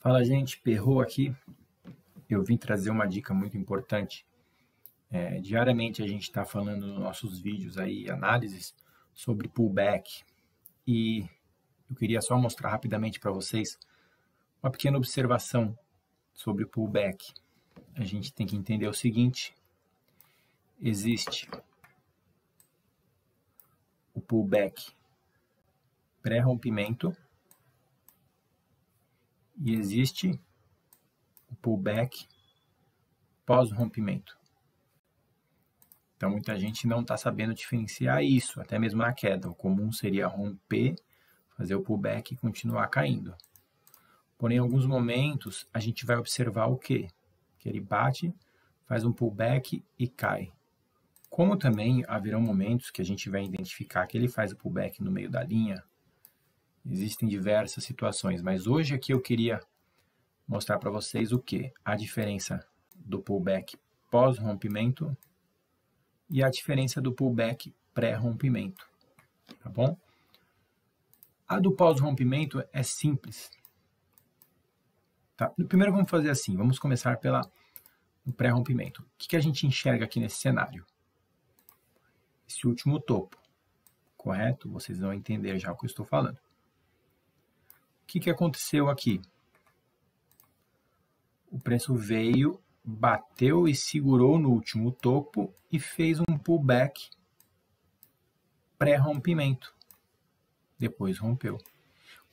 Fala, gente, Perro aqui. Eu vim trazer uma dica muito importante. Diariamente a gente está falando nos nossos vídeos aí, análises sobre pullback. E eu queria só mostrar rapidamente para vocês uma pequena observação sobre o pullback. A gente tem que entender o seguinte: existe o pullback pré-rompimento e existe o pullback pós-rompimento. Então, muita gente não está sabendo diferenciar isso, até mesmo na queda. O comum seria romper, fazer o pullback e continuar caindo. Porém, em alguns momentos, a gente vai observar o quê? Que ele bate, faz um pullback e cai. Como também haverão momentos que a gente vai identificar que ele faz o pullback no meio da linha, existem diversas situações, mas hoje aqui eu queria mostrar para vocês o quê? A diferença do pullback pós-rompimento e a diferença do pullback pré-rompimento, tá bom? A do pós-rompimento é simples. Tá? Primeiro vamos fazer assim, vamos começar pelo pré-rompimento. O que a gente enxerga aqui nesse cenário? Esse último topo, correto? Vocês vão entender já o que eu estou falando. O que aconteceu aqui? O preço veio, bateu e segurou no último topo e fez um pullback pré-rompimento. Depois rompeu.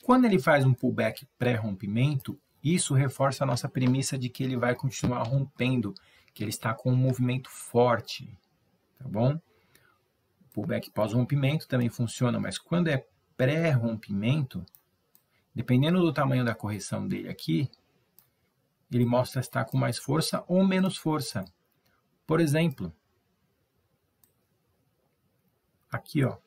Quando ele faz um pullback pré-rompimento, isso reforça a nossa premissa de que ele vai continuar rompendo, que ele está com um movimento forte, tá bom? O pullback pós-rompimento também funciona, mas quando é pré-rompimento, dependendo do tamanho da correção dele aqui, ele mostra estar com mais força ou menos força. Por exemplo, aqui, ó,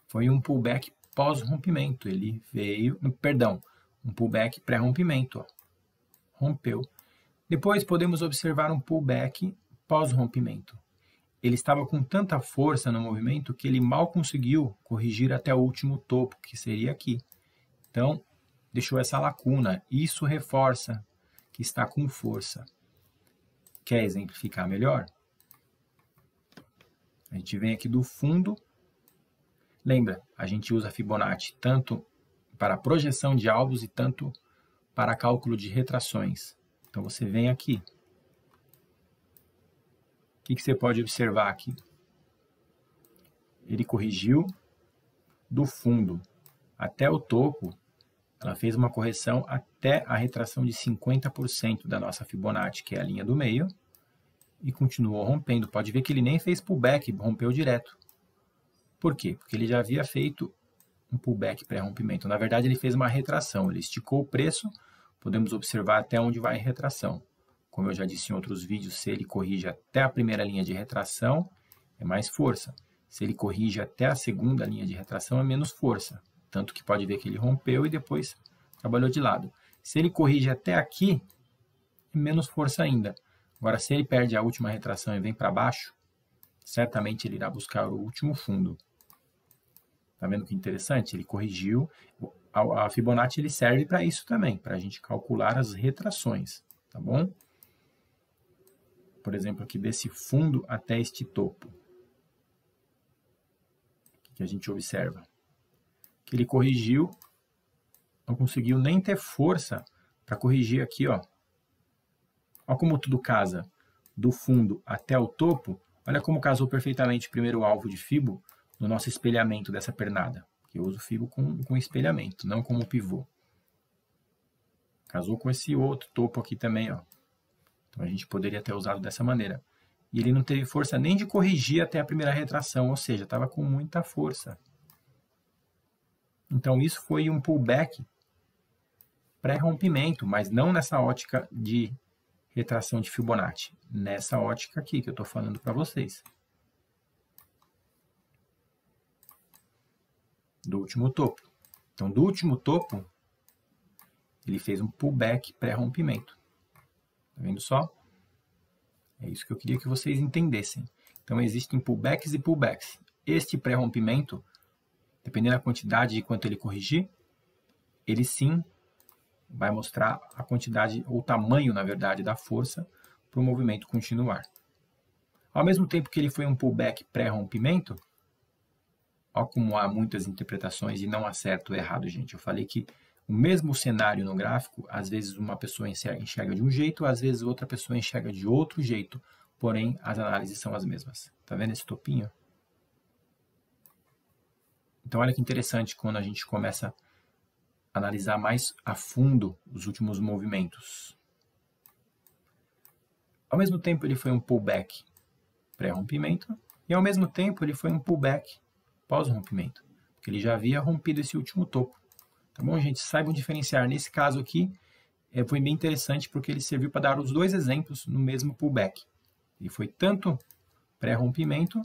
foi um pullback pós-rompimento. Ele veio, um pullback pré-rompimento, ó, rompeu. Depois podemos observar um pullback pós-rompimento. Ele estava com tanta força no movimento que ele mal conseguiu corrigir até o último topo, que seria aqui. Então, deixou essa lacuna. Isso reforça que está com força. Quer exemplificar melhor? A gente vem aqui do fundo. Lembra, a gente usa Fibonacci tanto para projeção de alvos e tanto para cálculo de retrações. Então, você vem aqui. O que você pode observar aqui? Ele corrigiu do fundo até o topo. Ela fez uma correção até a retração de 50% da nossa Fibonacci, que é a linha do meio, e continuou rompendo. Pode ver que ele nem fez pullback, rompeu direto. Por quê? Porque ele já havia feito um pullback pré-rompimento. Na verdade, ele fez uma retração. Ele esticou o preço, podemos observar até onde vai a retração. Como eu já disse em outros vídeos, se ele corrige até a primeira linha de retração, é mais força. Se ele corrige até a segunda linha de retração, é menos força. Tanto que pode ver que ele rompeu e depois trabalhou de lado. Se ele corrige até aqui, é menos força ainda. Agora, se ele perde a última retração e vem para baixo, certamente ele irá buscar o último fundo. Tá vendo que interessante? Ele corrigiu. A Fibonacci ele serve para isso também, para a gente calcular as retrações, tá bom? Por exemplo, aqui desse fundo até este topo. O que a gente observa? Que ele corrigiu, não conseguiu nem ter força para corrigir aqui, ó. Olha como tudo casa, do fundo até o topo. Olha como casou perfeitamente o primeiro alvo de Fibo no nosso espelhamento dessa pernada. Eu uso Fibo com espelhamento, não como pivô. Casou com esse outro topo aqui também, ó. Então a gente poderia ter usado dessa maneira. E ele não teve força nem de corrigir até a primeira retração, ou seja, estava com muita força. Então, isso foi um pullback pré-rompimento, mas não nessa ótica de retração de Fibonacci. Nessa ótica aqui que eu estou falando para vocês. Do último topo. Então, do último topo, ele fez um pullback pré-rompimento. Tá vendo só? É isso que eu queria que vocês entendessem. Então, existem pullbacks e pullbacks. Este pré-rompimento, dependendo da quantidade de quanto ele corrigir, ele sim vai mostrar a quantidade, ou o tamanho, na verdade, da força para o movimento continuar. Ao mesmo tempo que ele foi um pullback pré-rompimento, olha como há muitas interpretações e não há certo ou errado, gente. Eu falei que o mesmo cenário no gráfico, às vezes uma pessoa enxerga de um jeito, às vezes outra pessoa enxerga de outro jeito, porém as análises são as mesmas. Tá vendo esse topinho? Então olha que interessante quando a gente começa a analisar mais a fundo os últimos movimentos. Ao mesmo tempo ele foi um pullback pré-rompimento e ao mesmo tempo ele foi um pullback pós-rompimento, porque ele já havia rompido esse último topo. Tá bom, gente? Saibam diferenciar. Nesse caso aqui, foi bem interessante porque ele serviu para dar os dois exemplos no mesmo pullback. Ele foi tanto pré-rompimento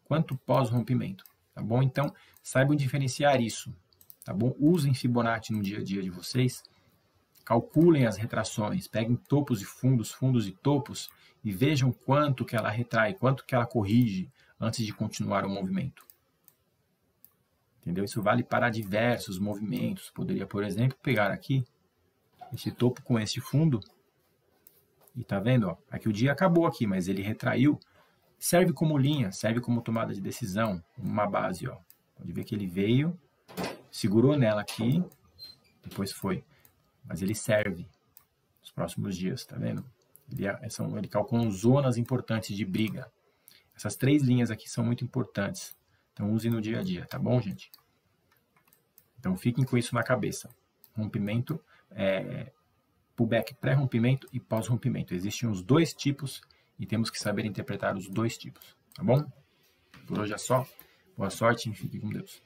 quanto pós-rompimento. Tá bom? Então, saibam diferenciar isso. Tá bom? Usem Fibonacci no dia a dia de vocês. Calculem as retrações. Peguem topos e fundos, fundos e topos e vejam quanto que ela retrai, quanto que ela corrige antes de continuar o movimento. Entendeu? Isso vale para diversos movimentos. Poderia, por exemplo, pegar aqui esse topo com esse fundo e tá vendo? Ó, aqui o dia acabou aqui, mas ele retraiu. Serve como linha, serve como tomada de decisão, uma base. Ó. Pode ver que ele veio, segurou nela aqui, depois foi. Mas ele serve nos próximos dias, tá vendo? Ele calcula zonas importantes de briga. Essas três linhas aqui são muito importantes. Então, usem no dia a dia, tá bom, gente? Então, fiquem com isso na cabeça. Rompimento, pullback pré-rompimento e pós-rompimento. Existem os dois tipos e temos que saber interpretar os dois tipos, tá bom? Por hoje é só. Boa sorte e fique com Deus.